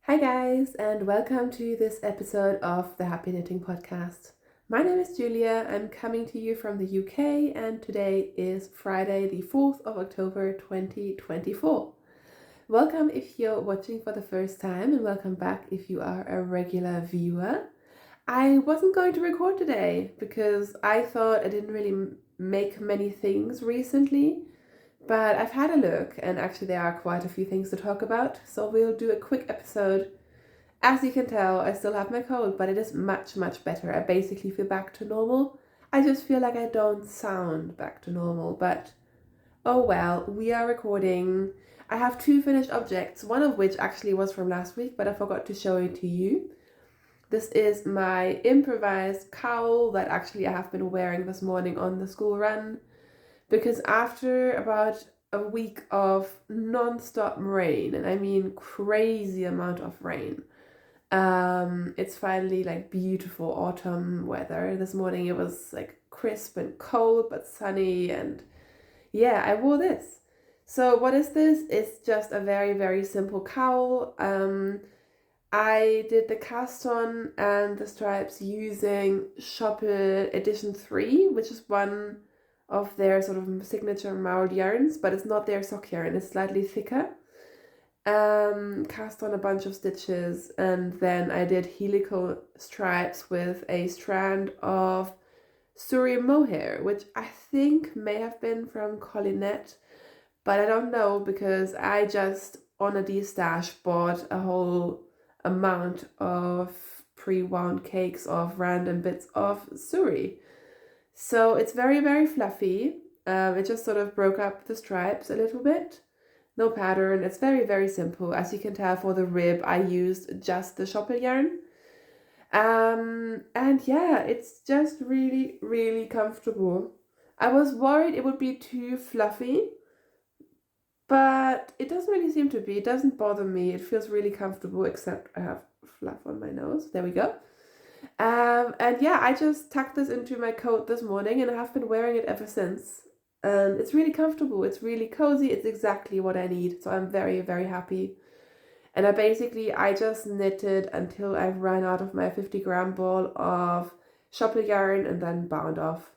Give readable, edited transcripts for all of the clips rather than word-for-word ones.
Hi guys, and welcome to this episode of the Happy Knitting Podcast. My name is Julia. I'm coming to you from the UK, and today is Friday, the 4th of October 2024. Welcome if you're watching for the first time, and welcome back if you are a regular viewer. I wasn't going to record today because I thought I didn't really make many things recently. But I've had a look, and actually there are quite a few things to talk about, so we'll do a quick episode. As you can tell, I still have my cold, but it is much, much better. I basically feel back to normal. I just feel like I don't sound back to normal, but oh well, we are recording. I have two finished objects, one of which actually was from last week, but I forgot to show it to you. This is my improvised cowl that actually I have been wearing this morning on the school run. Because after about a week of non-stop rain, and I mean crazy amount of rain, it's finally like beautiful autumn weather. This morning it was like crisp and cold but sunny, and yeah, I wore this. So what is this? It's just a very, very simple cowl. I did the cast on and the stripes using Shopper Edition 3, which is one of their sort of signature mauled yarns, but it's not their sock yarn, it's slightly thicker. Cast on a bunch of stitches, and then I did helical stripes with a strand of Surrey mohair, which I think may have been from Collinette, but I don't know because I just on a D-stash bought a whole amount of pre-wound cakes of random bits of Surrey. So it's very, very fluffy. It just sort of broke up the stripes a little bit. No pattern. It's very, very simple. As you can tell, for the rib, I used just the Shopper yarn. And yeah, it's just really, really comfortable. I was worried it would be too fluffy, but it doesn't really seem to be. It doesn't bother me. It feels really comfortable, except I have fluff on my nose. There we go. And yeah, I just tucked this into my coat this morning and I have been wearing it ever since. And it's really comfortable, it's really cozy, it's exactly what I need. So I'm very, very happy. And I just knitted until I ran out of my 50-gram ball of Shopper yarn and then bound off.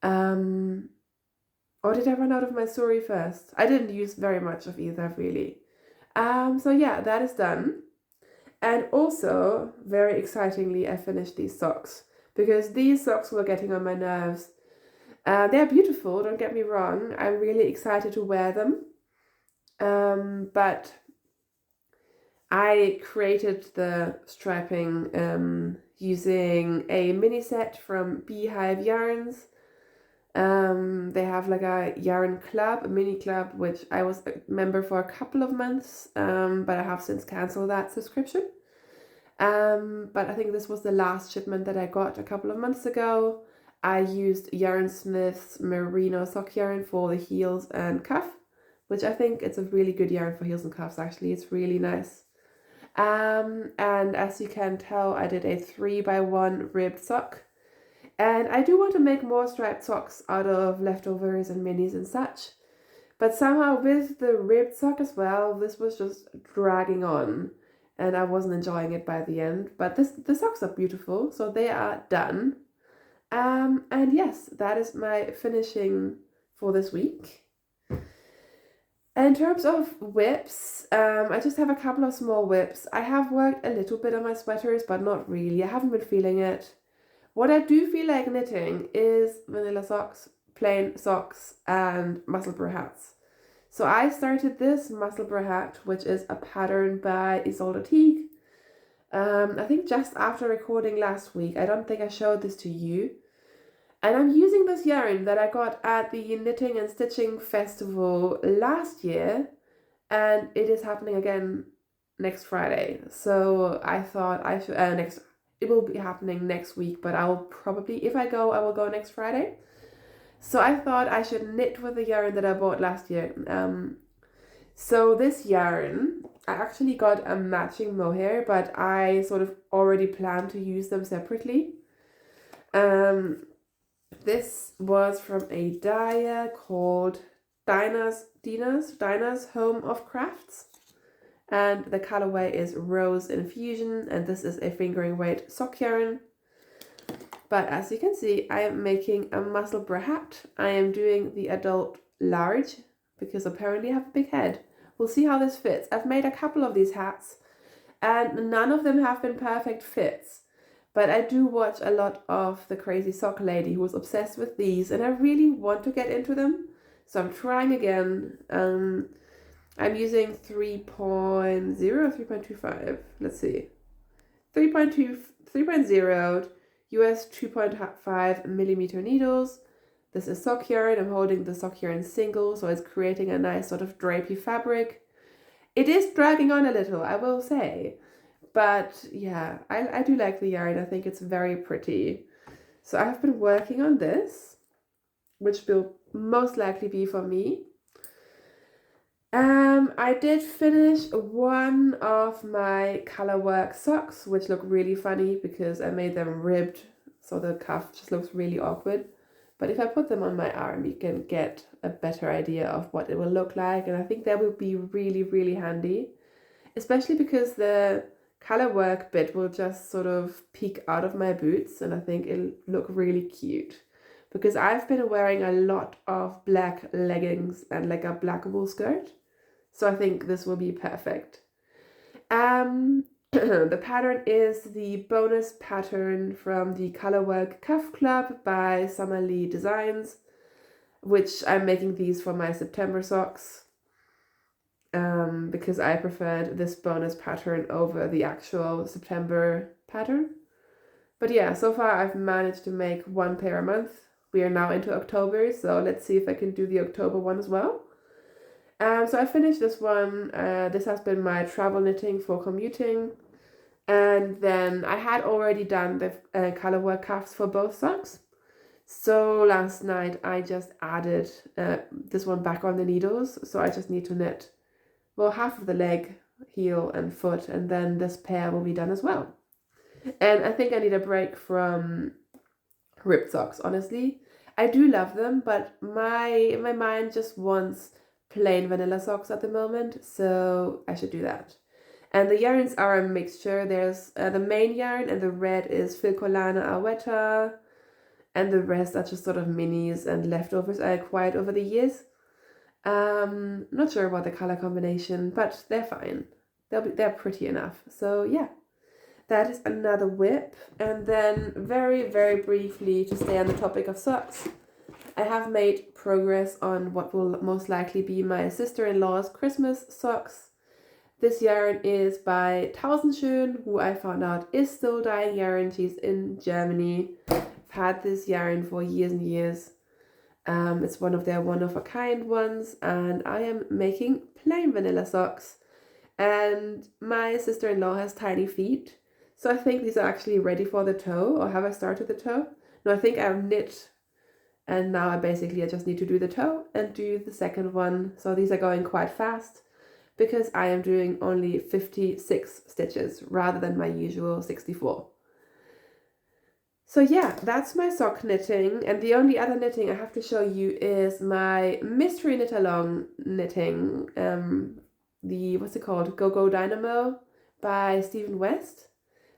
Or did I run out of my Surrey first? I didn't use very much of either, really. So yeah, that is done. And also, very excitingly, I finished these socks because these socks were getting on my nerves. They're beautiful, don't get me wrong. I'm really excited to wear them. But I created the striping using a mini set from Beehive Yarns. They have like a yarn club, a mini club, which I was a member for a couple of months, but I have since cancelled that subscription. But I think this was the last shipment that I got a couple of months ago. I used Yarnsmith's merino sock yarn for the heels and cuff, which I think it's a really good yarn for heels and cuffs, actually. It's really nice. And as you can tell, I did a 3x1 ribbed sock. And I do want to make more striped socks out of leftovers and minis and such. But somehow with the ribbed sock as well, this was just dragging on. And I wasn't enjoying it by the end. But the socks are beautiful, so they are done. And yes, that is my finishing for this week. In terms of whips, I just have a couple of small whips. I have worked a little bit on my sweaters, but not really. I haven't been feeling it. What I do feel like knitting is vanilla socks, plain socks, and musselburgh hats. So I started this musselburgh hat, which is a pattern by Isolde Teague. I think just after recording last week. I don't think I showed this to you. And I'm using this yarn that I got at the Knitting and Stitching Festival last year, and it is happening again next Friday. So I thought I should, it will be happening next week, but I'll probably, if I go, I will go next Friday. So I thought I should knit with the yarn that I bought last year. So this yarn, I actually got a matching mohair, but I sort of already planned to use them separately. This was from a dyer called Dinah's Home of Crafts. and the colorway is Rose Infusion, and this is a fingering weight sock yarn. But as you can see, I am making a muscle bra hat. I am doing the adult large because apparently I have a big head. We'll see how this fits. I've made a couple of these hats and none of them have been perfect fits. But I do watch a lot of the Crazy Sock Lady who was obsessed with these, and I really want to get into them. So I'm trying again. I'm using 3.0, 3.25. Let's see. 3.0 US 2.5 millimeter needles. This is sock yarn. I'm holding the sock yarn single, so it's creating a nice sort of drapey fabric. It is dragging on a little, I will say. But yeah, I do like the yarn. I think it's very pretty. So I have been working on this, which will most likely be for me. I did finish one of my colorwork socks, which look really funny because I made them ribbed, so the cuff just looks really awkward. But if I put them on my arm, you can get a better idea of what it will look like, and I think that will be really, really handy, especially because the colorwork bit will just sort of peek out of my boots, and I think it'll look really cute. Because I've been wearing a lot of black leggings and like a black wool skirt. So I think this will be perfect. The pattern is the bonus pattern from the Colorwork Cuff Club by Summer Lee Designs, which I'm making these for my September socks. Because I preferred this bonus pattern over the actual September pattern. But yeah, so far I've managed to make one pair a month. We are now into October, so let's see if I can do the October one as well. So I finished this one. This has been my travel knitting for commuting. And then I had already done the colorwork cuffs for both socks. So last night I just added this one back on the needles. So I just need to knit, well, half of the leg, heel and foot, and then this pair will be done as well. And I think I need a break from ribbed socks, honestly. I do love them, but my mind just wants plain vanilla socks at the moment, so I should do that. And the yarns are a mixture. There's the main yarn, and the red is Filcolana Aweta, and the rest are just sort of minis and leftovers I acquired over the years. Not sure about the color combination, but they're fine. They're pretty enough. So yeah, that is another whip. And then very, very briefly, to stay on the topic of socks, I have made progress on what will most likely be my sister-in-law's Christmas socks. This yarn is by Tausendschön, who I found out is still dyeing yarn. She's in Germany. I've had this yarn for years and years. It's one of their one-of-a-kind ones, and I am making plain vanilla socks. And my sister-in-law has tiny feet, so I think these are actually ready for the toe. Or have I started the toe? No, I think I've knit, and now I just need to do the toe and do the second one. So these are going quite fast because I am doing only 56 stitches rather than my usual 64. So yeah, that's my sock knitting, and the only other knitting I have to show you is my mystery knit along knitting, what's it called? Go Dynamo by Stephen West.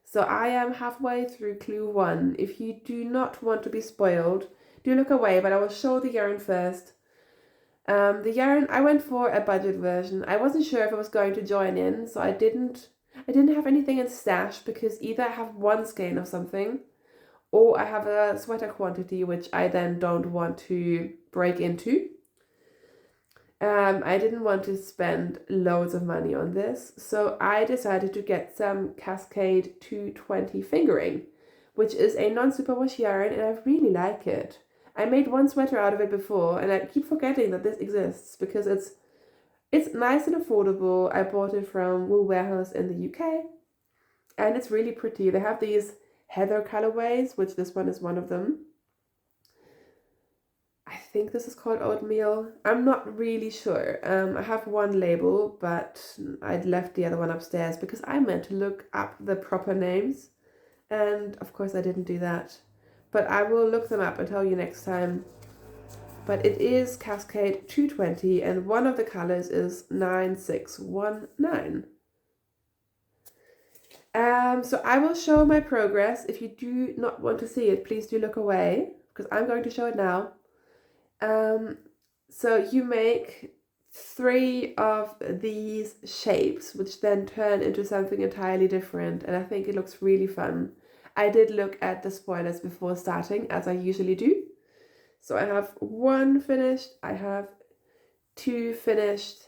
So I am halfway through clue 1. If you do not want to be spoiled, do look away, but I will show the yarn first. The yarn, I went for a budget version. I wasn't sure if I was going to join in, so I didn't have anything in stash because either I have one skein of something or I have a sweater quantity which I then don't want to break into. I didn't want to spend loads of money on this, so I decided to get some Cascade 220 fingering, which is a non-superwash yarn, and I really like it. I made one sweater out of it before, and I keep forgetting that this exists because it's nice and affordable. I bought it from Wool Warehouse in the UK, and it's really pretty. They have these heather colorways, which this one is one of them. I think this is called oatmeal. I'm not really sure. I have one label, but I'd left the other one upstairs because I meant to look up the proper names, and of course I didn't do that. But I will look them up and tell you next time. But it is Cascade 220, and one of the colors is 9619. So I will show my progress. If you do not want to see it, please do look away, because I'm going to show it now. So you make 3 of these shapes, which then turn into something entirely different, and I think it looks really fun. I did look at the spoilers before starting, as I usually do. So I have 1 finished, I have 2 finished,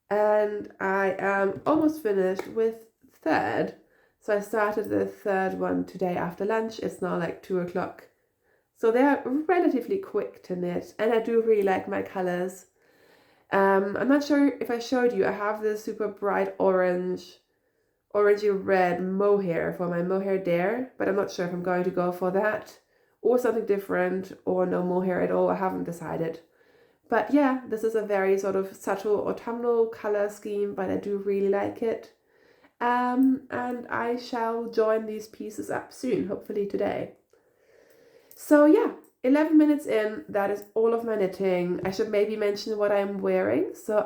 and I am almost finished with 3rd. So I started the 3rd one today after lunch. It's now like 2 o'clock. So they're relatively quick to knit, and I do really like my colors. I'm not sure if I showed you, I have this super bright orangey red mohair for my mohair dare, but I'm not sure if I'm going to go for that or something different or no mohair at all. I haven't decided. But yeah, this is a very sort of subtle autumnal color scheme, but I do really like it. And I shall join these pieces up soon, hopefully today. So yeah, 11 minutes in, that is all of my knitting. I should maybe mention what I'm wearing. So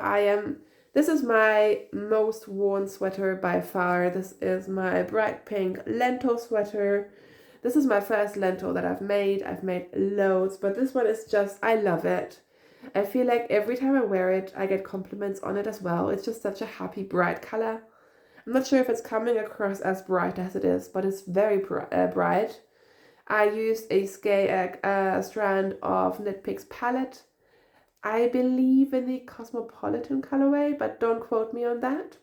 this is my most worn sweater by far. This is my bright pink lentil sweater. This is my first lentil that I've made. I've made loads, but this one is just, I love it. I feel like every time I wear it, I get compliments on it as well. It's just such a happy, bright color. I'm not sure if it's coming across as bright as it is, but it's very bright. I used a strand of Knit Picks palette. I believe in the Cosmopolitan colorway, but don't quote me on that.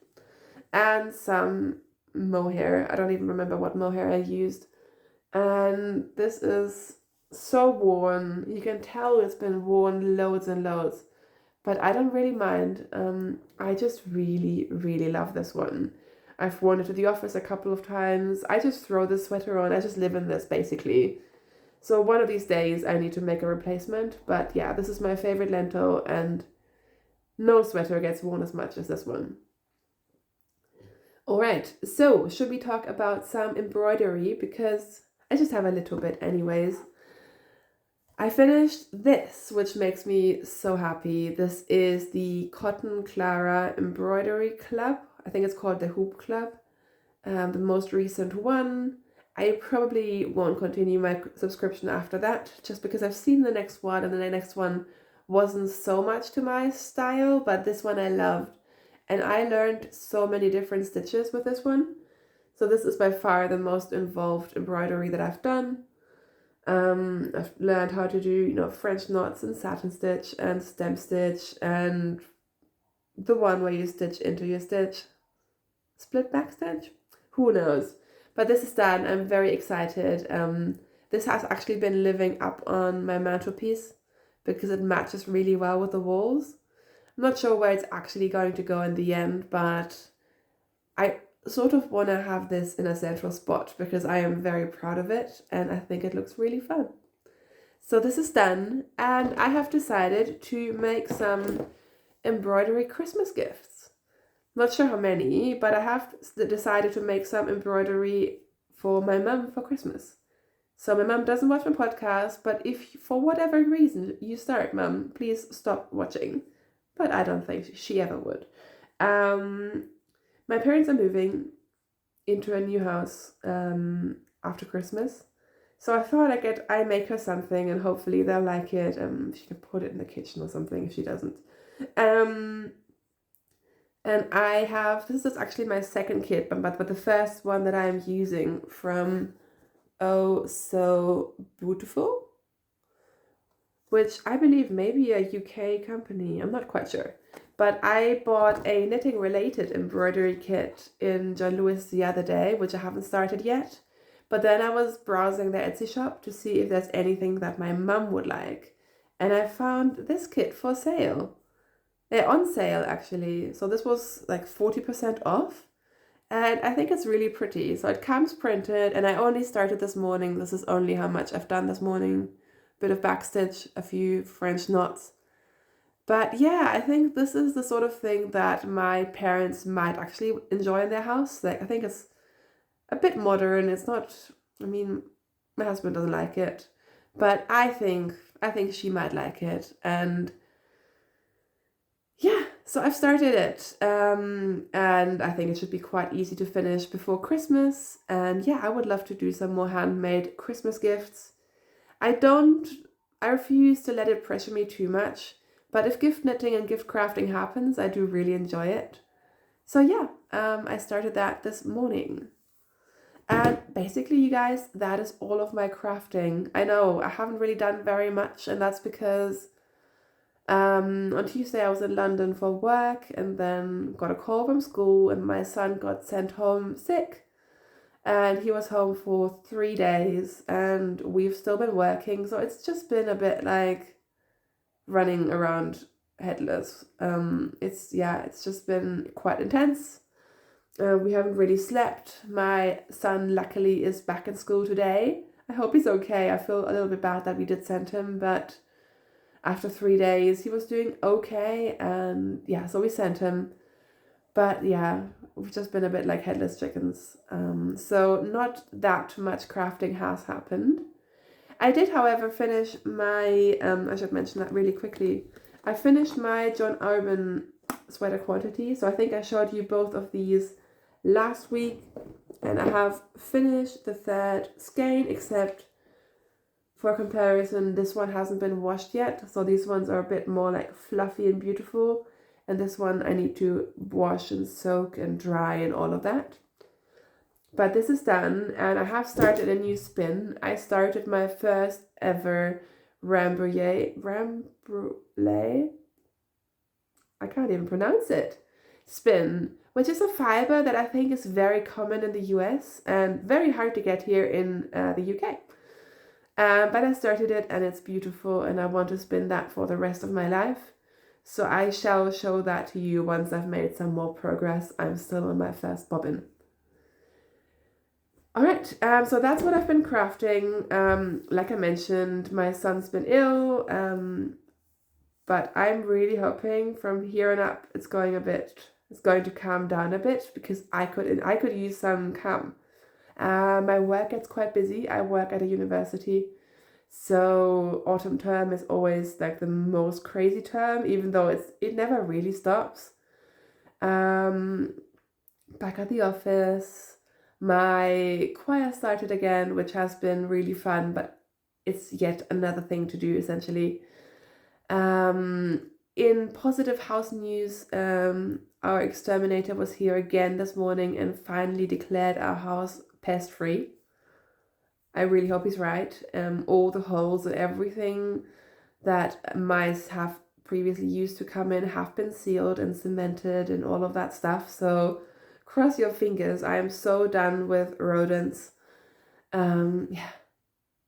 And some mohair. I don't even remember what mohair I used. And this is so worn. You can tell it's been worn loads and loads, but I don't really mind. I just really, really love this one. I've worn it to the office a couple of times. I just throw this sweater on. I just live in this basically. So one of these days I need to make a replacement. But yeah, this is my favorite lentil, and no sweater gets worn as much as this one. All right, so should we talk about some embroidery? Because I just have a little bit anyways. I finished this, which makes me so happy. This is the Cotton Clara Embroidery Club. I think it's called the Hoop Club, the most recent one. I probably won't continue my subscription after that, just because I've seen the next one, and the next one wasn't so much to my style, but this one I loved. And I learned so many different stitches with this one. So this is by far the most involved embroidery that I've done. I've learned how to do, French knots and satin stitch and stem stitch, and the one where you stitch into your stitch. Split back stitch? Who knows? But this is done. I'm very excited. This has actually been living up on my mantelpiece because it matches really well with the walls. I'm not sure where it's actually going to go in the end, but I sort of want to have this in a central spot because I am very proud of it and I think it looks really fun. So this is done, and I have decided to make some embroidery Christmas gifts. Not sure how many, but I have decided to make some embroidery for my mum for Christmas. So my mum doesn't watch my podcast, but if for whatever reason you start, Mum, please stop watching. But I don't think she ever would. My parents are moving into a new house after Christmas. So I thought I make her something and hopefully they'll like it. She can put it in the kitchen or something if she doesn't. And this is actually my second kit, but the first one that I'm using from Oh So Beautiful, which I believe may be a UK company. I'm not quite sure. But I bought a knitting related embroidery kit in John Lewis the other day, which I haven't started yet. But then I was browsing their Etsy shop to see if there's anything that my mum would like. And I found this kit for sale. On sale, actually. So this was like 40% off. And I think it's really pretty. So it comes printed, and I only started this morning. This is only how much I've done this morning. Bit of backstitch, a few French knots. But yeah, I think this is the sort of thing that my parents might actually enjoy in their house. Like, I think it's a bit modern. It's not, my husband doesn't like it, but I think she might like it. And yeah, So I've started it, and I think it should be quite easy to finish before Christmas. And yeah, I would love to do some more handmade Christmas gifts. I refuse to let it pressure me too much, but if gift knitting and gift crafting happens, I do really enjoy it. So yeah, I started that this morning. And basically, you guys, that is all of my crafting. I know I haven't really done very much, and that's because on Tuesday I was in London for work and then got a call from school, and my son got sent home sick. And he was home for 3 days, and we've still been working, so it's just been a bit like running around headless. It's just been quite intense. We haven't really slept. My son luckily is back in school today. I hope he's okay. I feel a little bit bad that we did send him, but after 3 days he was doing okay, and yeah, so we sent him. But yeah, we've just been a bit like headless chickens. So not that much crafting has happened. I did, however, finish my, I should mention that really quickly. I finished my John Urban sweater quantity. So I think I showed you both of these last week. And I have finished the third skein, except for comparison, this one hasn't been washed yet. So these ones are a bit more like fluffy and beautiful. And this one I need to wash and soak and dry and all of that. But this is done, and I have started a new spin. I started my first ever Embroidery. I can't even pronounce it. Spin, which is a fiber that I think is very common in the US and very hard to get here in the UK. But I started it, and it's beautiful, and I want to spin that for the rest of my life. So I shall show that to you once I've made some more progress. I'm still on my first bobbin. All right, so that's what I've been crafting. Like I mentioned, my son's been ill, but I'm really hoping from here on up it's going to calm down a bit, because I could use some calm. My work gets quite busy. I work at a university. So autumn term is always like the most crazy term, even though it never really stops. Back at the office, my choir started again, which has been really fun, but it's yet another thing to do essentially. In positive house news, our exterminator was here again this morning and finally declared our house pest free. I really hope he's right. All the holes and everything that mice have previously used to come in have been sealed and cemented and all of that stuff. So cross your fingers. I am so done with rodents. Yeah,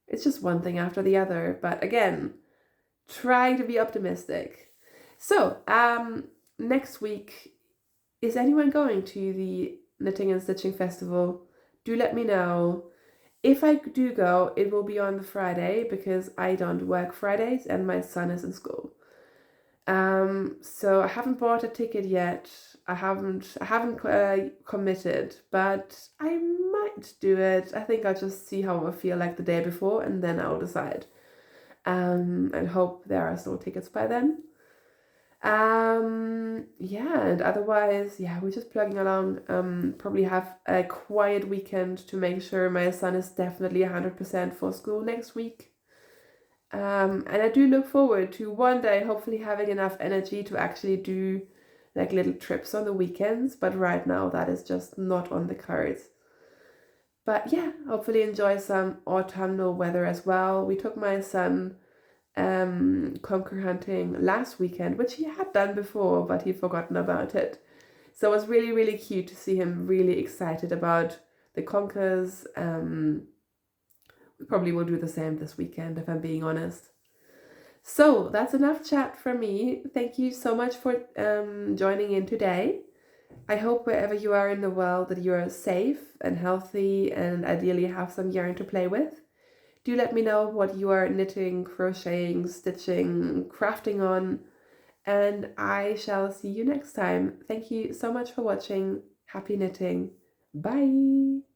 it's just one thing after the other. But again, try to be optimistic. So next week, is anyone going to the Knitting and Stitching Festival? Do let me know. If I do go, it will be on the Friday, because I don't work Fridays and my son is in school. So I haven't bought a ticket yet. I haven't committed, but I might do it. I think I'll just see how I feel like the day before, and then I'll decide. And hope there are still tickets by then. Yeah, and otherwise, yeah, we're just plugging along. Probably have a quiet weekend to make sure my son is definitely 100% for school next week. And I do look forward to one day hopefully having enough energy to actually do like little trips on the weekends, but right now that is just not on the cards. But yeah, hopefully enjoy some autumnal weather as well. We took my son conker hunting last weekend, which he had done before, but he'd forgotten about it. So it was really, really cute to see him really excited about the conkers. We probably will do the same this weekend, if I'm being honest. So that's enough chat from me. Thank you so much for joining in today. I hope wherever you are in the world that you are safe and healthy and ideally have some yarn to play with. Do let me know what you are knitting, crocheting, stitching, crafting on, and I shall see you next time. Thank you so much for watching. Happy knitting. Bye!